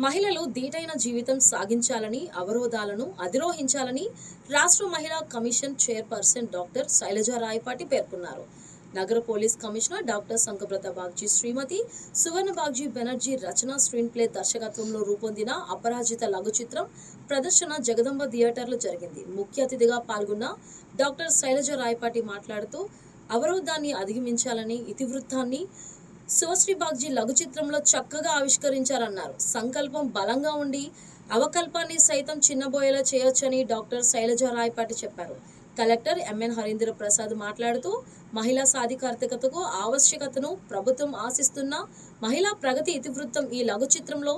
మహిళలు దీటైన జీవితం సాగించాలని, అవరోధాలను అధిరోహించాలని రాష్ట్ర మహిళా commission chairperson doctor Shailaja Rayapati పేర్కొన్నారు. నగర police commissioner doctor Sankabrata Bagchi Shrimati Suvarna Bagchi Banerjee రచన స్క్రీన్ ప్లే దర్శకత్వంలో రూపొందిన అపరాజిత లఘు చిత్రం ప్రదర్శన జగదంబ థియేటర్లో జరిగింది. ముఖ్య అతిథిగా పాల్గొన్న డాక్టర్ శైలజ రాయపాటి మాట్లాడుతూ అవరోధాన్ని అధిగమించాలని ఇతివృత్తాన్ని శివశ్రీ బాగ్జీ లఘు చిత్రంలో చక్కగా ఆవిష్కరించారన్నారు. సంకల్పం బలంగా ఉండి అవకల్పాన్ని సైతం చిన్నబోయేలా చేయొచ్చని డాక్టర్ శైలజ రాయపాటి చెప్పారు. కలెక్టర్ ఎంఎన్ హరీంద్ర ప్రసాద్ మాట్లాడుతూ మహిళా సాధికారతకు ఆవశ్యకతను ప్రభుత్వం ఆశిస్తున్న మహిళా ప్రగతి ఇతివృత్తం ఈ లఘు చిత్రంలో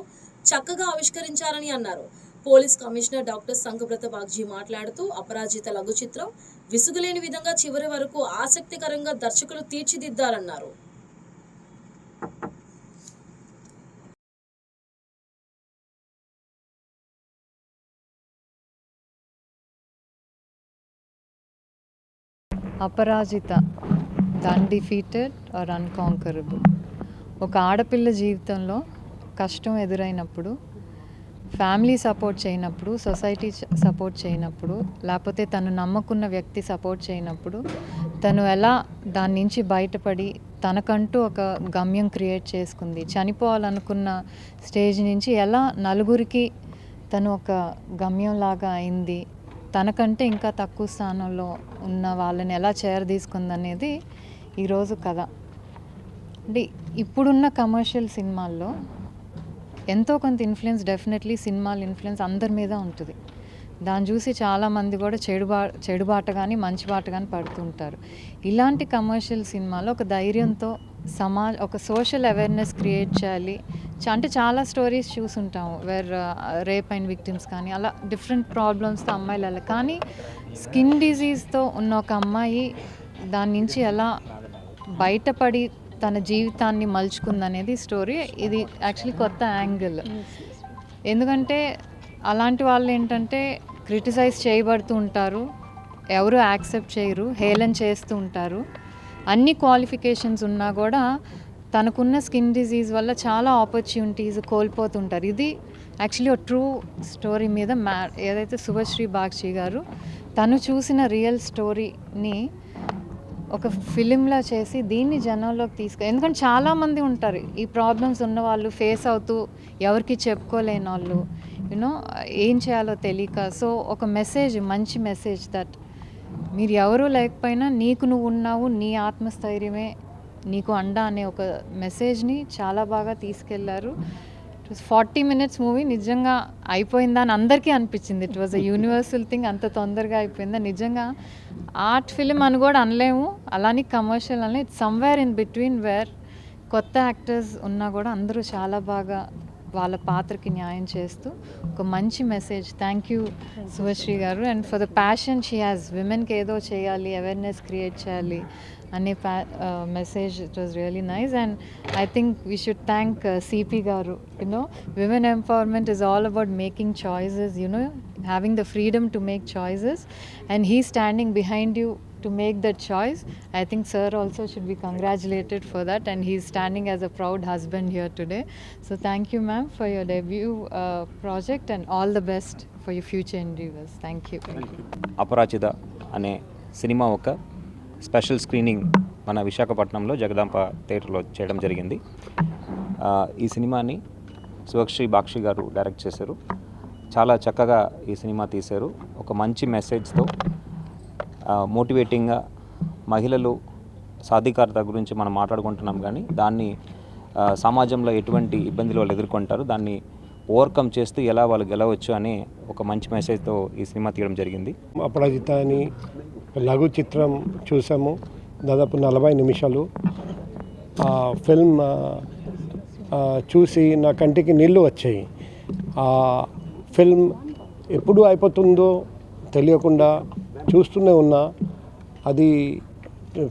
చక్కగా ఆవిష్కరించారని అన్నారు. Police commissioner doctor Sankabrata Bagchi మాట్లాడుతూ అపరాజిత లఘు చిత్రం విసుగులేని విధంగా చివరి వరకు ఆసక్తికరంగా దర్శకులు తీర్చిదిద్దారన్నారు. అపరాజిత ద అన్‌డిఫీటెడ్ ఆర్ అన్‌కాంకరబుల్. ఒక ఆడపిల్ల జీవితంలో కష్టం ఎదురైనప్పుడు, ఫ్యామిలీ సపోర్ట్ చేయనప్పుడు, సొసైటీ సపోర్ట్ చేయనప్పుడు, లేకపోతే తను నమ్ముకున్న వ్యక్తి సపోర్ట్ చేయనప్పుడు తను ఎలా దాని నుంచి బయటపడి తనకంటూ ఒక గమ్యం క్రియేట్ చేసుకుంది. చనిపోవాలనుకున్న స్టేజ్ నుంచి ఎలా నలుగురికి తను ఒక గమ్యంలాగా అయింది, తనకంటే ఇంకా తక్కువ స్థానంలో ఉన్న వాళ్ళని ఎలా చేరదీసుకుందనేది ఈరోజు కథ. అంటే ఇప్పుడున్న కమర్షియల్ సినిమాల్లో ఎంతో కొంత ఇన్ఫ్లుయెన్స్, డెఫినెట్లీ సినిమాల ఇన్ఫ్లుయెన్స్ అందరి మీద ఉంటుంది. దాన్ని చూసి చాలామంది కూడా చెడు బాట కానీ మంచి బాట కానీ పడుతుంటారు. ఇలాంటి కమర్షియల్ సినిమాలో ఒక ధైర్యంతో ఒక సోషల్ అవేర్నెస్ క్రియేట్ చేయాలి. అంటే చాలా స్టోరీస్ చూసుంటాము వేర్ రేప్ అండ్ విక్టిమ్స్ కానీ అలా డిఫరెంట్ ప్రాబ్లమ్స్తో అమ్మాయిలు అలా, కానీ స్కిన్ డిజీజ్తో ఉన్న ఒక అమ్మాయి దాని నుంచి ఎలా బయటపడి తన జీవితాన్ని మలుచుకుందనేది స్టోరీ. ఇది యాక్చువల్లీ కొత్త యాంగిల్. ఎందుకంటే అలాంటి వాళ్ళు ఏంటంటే క్రిటిసైజ్ చేయబడుతూ ఉంటారు, ఎవరు యాక్సెప్ట్ చేయరు, హేళన చేస్తూ ఉంటారు. అన్ని క్వాలిఫికేషన్స్ ఉన్నా కూడా తనకున్న స్కిన్ డిజీజ్ వల్ల చాలా ఆపర్చునిటీస్ కోల్పోతుంటారు. ఇది యాక్చువల్లీ ఒక ట్రూ స్టోరీ మీద ఏదైతే శివశ్రీ బాగ్జీ గారు తను చూసిన రియల్ స్టోరీని ఒక ఫిలింలా చేసి దీన్ని జనంలోకి ఎందుకంటే చాలామంది ఉంటారు ఈ ప్రాబ్లమ్స్ ఉన్న వాళ్ళు, ఫేస్ అవుతూ ఎవరికి చెప్పుకోలేని వాళ్ళు, యూనో ఏం చేయాలో తెలియక. సో ఒక మెసేజ్, మంచి మెసేజ్ దట్ మీరు ఎవరూ లేకపోయినా నీకు నువ్వు ఉన్నావు, నీ ఆత్మస్థైర్యమే నీకు అండ అనే ఒక మెసేజ్ని చాలా బాగా తీసుకెళ్లారు. It was 40 minutes movie. నిజంగా అయిపోయిందా అని అందరికీ అనిపించింది. It was a universal thing. అంత తొందరగా అయిపోయిందా? నిజంగా ఆర్ట్ ఫిలిం అని కూడా అనలేము, అలానే కమర్షియల్ అనలేము. It's somewhere in between where కొత్త యాక్టర్స్ ఉన్నా కూడా అందరూ చాలా బాగా వాళ్ళ పాత్రకి న్యాయం చేస్తూ ఒక మంచి message. Thank you Sivasri garu, and for the passion she has. విమెన్కి ఏదో చేయాలి, అవేర్నెస్ క్రియేట్ చేయాలి అనే message. It was really nice. And I think we should thank CP garu. You know women empowerment is all about making choices, you know having the freedom to make choices, and he standing behind you to make that choice. I think sir also should be congratulated for that, and he's standing as a proud husband here today. So thank you ma'am for your debut project, and all the best for your future endeavors. Thank you. అపరాజిత అనే cinema ఒక special screening మన విశాఖపట్నంలో జగదాంబ థియేటర్లో చేయడం జరిగింది. ఈ సినిమాని శివశ్రీ బాగ్జీ గారు డైరెక్ట్ చేశారు. చాలా చక్కగా ఈ సినిమా తీశారు. ఒక మంచి మెసేజ్తో, మోటివేటింగ్గా మహిళలు సాధికారత గురించి మనం మాట్లాడుకుంటున్నాం, కానీ దాన్ని సమాజంలో ఎటువంటి ఇబ్బందులు వాళ్ళు ఎదుర్కొంటారు, దాన్ని ఓవర్కమ్ చేస్తూ ఎలా వాళ్ళు గెలవచ్చు అనే ఒక మంచి మెసేజ్తో ఈ సినిమా తీయడం జరిగింది. అపరాజిత అని లఘు చిత్రం చూసాము. దాదాపు 40 నిమిషాలు. ఫిల్మ్ చూసి నా కంటికి నీళ్ళు వచ్చాయి. ఫిల్మ్ ఎప్పుడు అయిపోతుందో తెలియకుండా చూస్తూనే ఉన్నా. అది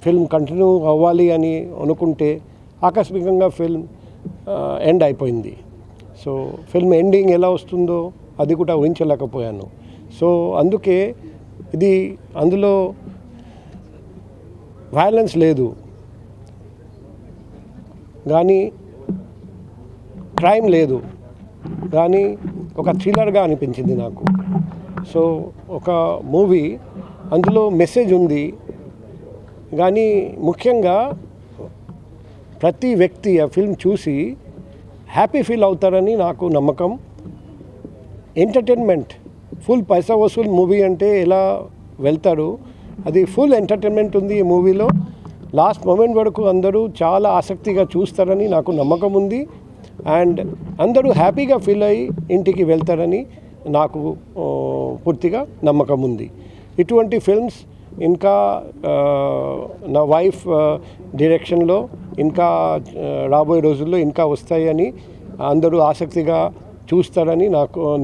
ఫిల్మ్ కంటిన్యూ అవ్వాలి అని అనుకుంటే ఆకస్మికంగా ఫిల్మ్ ఎండ్ అయిపోయింది. సో ఫిల్మ్ ఎండింగ్ ఎలా వస్తుందో అది కూడా ఊహించలేకపోయాను. సో అందుకే అందులో వైలెన్స్ లేదు, కానీ క్రైమ్ లేదు, కానీ ఒక థ్రిల్లర్గా అనిపించింది నాకు. సో ఒక మూవీ అందులో మెసేజ్ ఉంది, కానీ ముఖ్యంగా ప్రతి వ్యక్తి ఆ ఫిల్మ్ చూసి హ్యాపీ ఫీల్ అవుతారని నాకు నమ్మకం. ఎంటర్టైన్మెంట్ ఫుల్ పైసా వసూల్ మూవీ అంటే ఎలా వెళ్తారు, అది ఫుల్ ఎంటర్టైన్మెంట్ ఉంది ఈ మూవీలో. లాస్ట్ మూమెంట్ వరకు అందరూ చాలా ఆసక్తిగా చూస్తారని నాకు నమ్మకం ఉంది. అండ్ అందరూ హ్యాపీగా ఫీల్ అయ్యి ఇంటికి వెళ్తారని నాకు పూర్తిగా నమ్మకం ఉంది. ఇటువంటి ఫిల్మ్స్ ఇంకా నా వైఫ్ డైరెక్షన్లో ఇంకా రాబోయే రోజుల్లో ఇంకా వస్తాయని అందరూ ఆసక్తిగా చూస్తారని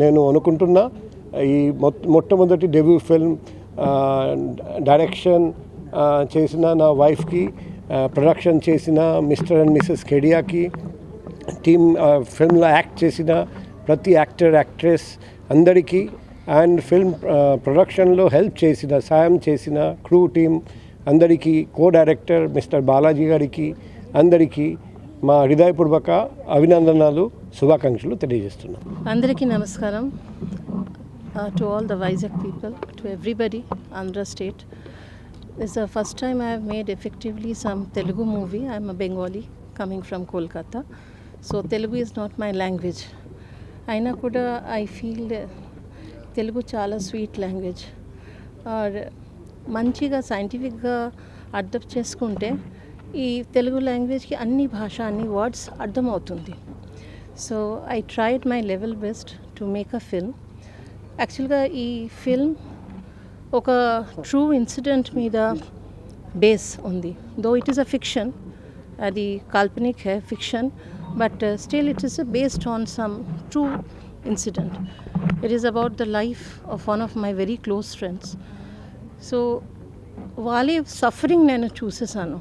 నేను అనుకుంటున్నా. ఈ మొట్టమొదటి డెబ్యూ ఫిల్మ్ డైరెక్షన్ చేసిన నా వైఫ్కి, ప్రొడక్షన్ చేసిన మిస్టర్ అండ్ మిసెస్ కెడియాకి, టీమ్ ఫిల్మ్లో యాక్ట్ చేసిన ప్రతి యాక్టర్ యాక్ట్రెస్ అందరికీ, అండ్ ఫిల్మ్ ప్రొడక్షన్లో హెల్ప్ చేసిన సాయం చేసిన క్రూ టీమ్ అందరికీ, కో డైరెక్టర్ మిస్టర్ బాలాజీ గారికి అందరికీ మా హృదయపూర్వక అభినందనలు, శుభాకాంక్షలు తెలియజేస్తున్నాను. అందరికీ నమస్కారం. To all the Vizag people, to everybody, Andhra state. This is the first time I have made effectively some Telugu movie. I am a Bengali coming from Kolkata. So Telugu is not my language. Aina kuda I feel Telugu chala sweet language. Or మంచిగా సైంటిఫిక్గా అర్థం చేసుకుంటే ఈ తెలుగు లాంగ్వేజ్కి అన్ని భాష అన్ని words అర్థమవుతుంది. So I tried my level best to make a film. యాక్చువల్గా ఈ ఫిల్మ్ ఒక ట్రూ ఇన్సిడెంట్ మీద బేస్ ఉంది. Though it is a fiction, అది కాల్పనిక్ హే fiction, but still it is based on some true incident. It is about the life of one of my very close friends. So వాళ్ళే suffering నేను చూసేసాను.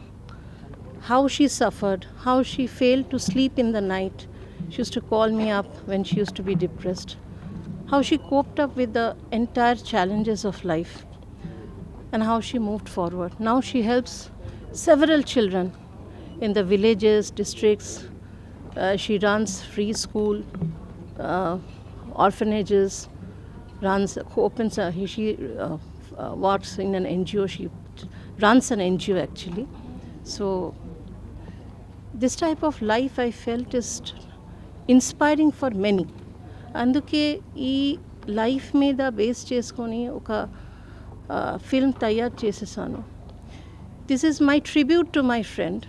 How she suffered, how she failed to sleep in the night. She used to call me up when she used to be depressed. How she coped up with the entire challenges of life and how she moved forward. Now she helps several children in the villages, districts. She runs free school, orphanages, she works in an NGO. She runs an NGO actually. So this type of life I felt is inspiring for many. అందుకే ఈ life మీద base చేసుకొని ఒక film తయారు చేసేసాను. This is my tribute to my friend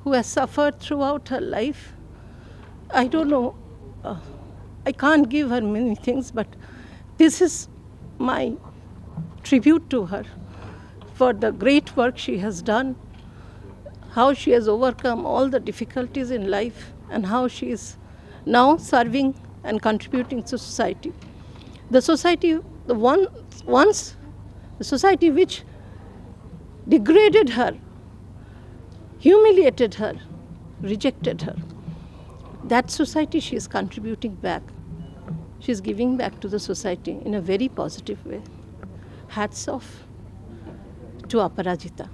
who has suffered through out her life. I don't know, I can't give her many things, but this is my tribute to her for the great work she has done, how she has overcome all the difficulties in life, and how she is now serving and contributing to society. The society, the society which degraded her, humiliated her, rejected her, that society she is contributing back. She is giving back to the society in a very positive way. Hats off to Aparajita.